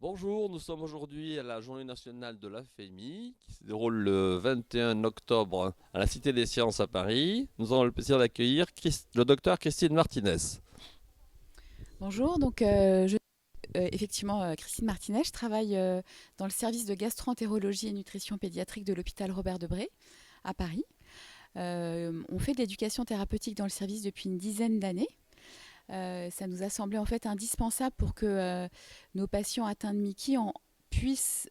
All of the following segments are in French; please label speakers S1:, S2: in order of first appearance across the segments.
S1: Bonjour, nous sommes aujourd'hui à la Journée nationale de la FEMI qui se déroule le 21 octobre à la Cité des Sciences à Paris. Nous avons le plaisir d'accueillir le docteur Christine Martinez.
S2: Bonjour, effectivement Christine Martinet, je travaille dans le service de gastro-entérologie et nutrition pédiatrique de l'hôpital Robert Debré à Paris. On fait de l'éducation thérapeutique dans le service depuis une dizaine d'années. Ça nous a semblé en fait indispensable pour que nos patients atteints de Mickey puissent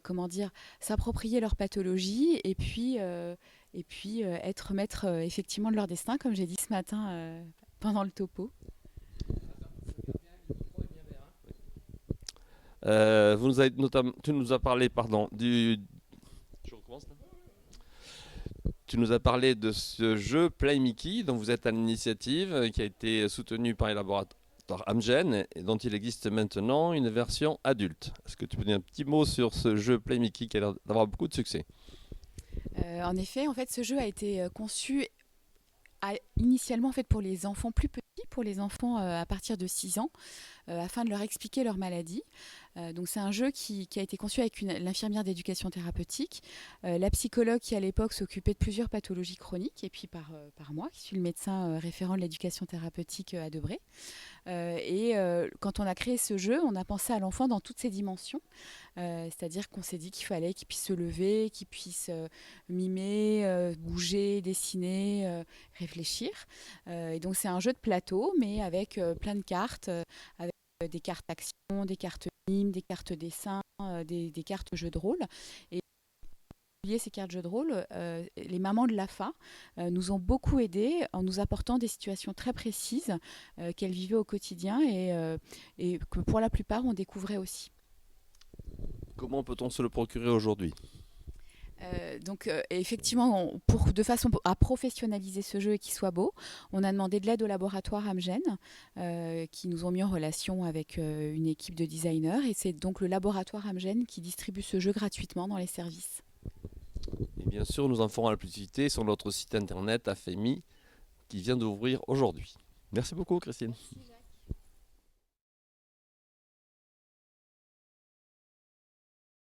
S2: comment dire, s'approprier leur pathologie et puis être maître effectivement de leur destin, comme j'ai dit ce matin pendant le topo.
S1: Tu nous as parlé, pardon, je recommence là. Tu nous as parlé de ce jeu Play Mickey dont vous êtes à l'initiative, qui a été soutenu par les laboratoires Amgen et dont il existe maintenant une version adulte. Est-ce que tu peux dire un petit mot sur ce jeu Play Mickey qui a l'air d'avoir beaucoup de succès?
S2: En effet, en fait, ce jeu a été conçu initialement en fait pour les enfants plus petits, pour les enfants à partir de 6 ans, afin de leur expliquer leur maladie. Donc c'est un jeu qui a été conçu avec l'infirmière d'éducation thérapeutique, la psychologue qui à l'époque s'occupait de plusieurs pathologies chroniques, et puis par moi qui suis le médecin référent de l'éducation thérapeutique à Debré. Quand on a créé ce jeu, on a pensé à l'enfant dans toutes ses dimensions. C'est-à-dire qu'on s'est dit qu'il fallait qu'il puisse se lever, qu'il puisse mimer, bouger, dessiner, réfléchir. Et donc c'est un jeu de plateau, mais avec plein de cartes, avec des cartes action, des cartes mime, des cartes dessin, des cartes jeux de rôle. Et ces cartes jeux de rôle, les mamans de l'AFA nous ont beaucoup aidés en nous apportant des situations très précises qu'elles vivaient au quotidien et que pour la plupart on découvrait aussi.
S1: Comment peut-on se le procurer aujourd'hui?
S2: Effectivement, de façon à professionnaliser ce jeu et qu'il soit beau, on a demandé de l'aide au laboratoire Amgen, qui nous ont mis en relation avec une équipe de designers. Et c'est donc le laboratoire Amgen qui distribue ce jeu gratuitement dans les services.
S1: Et bien sûr, nous en ferons la publicité sur notre site internet AFEMI qui vient d'ouvrir aujourd'hui. Merci beaucoup, Christine.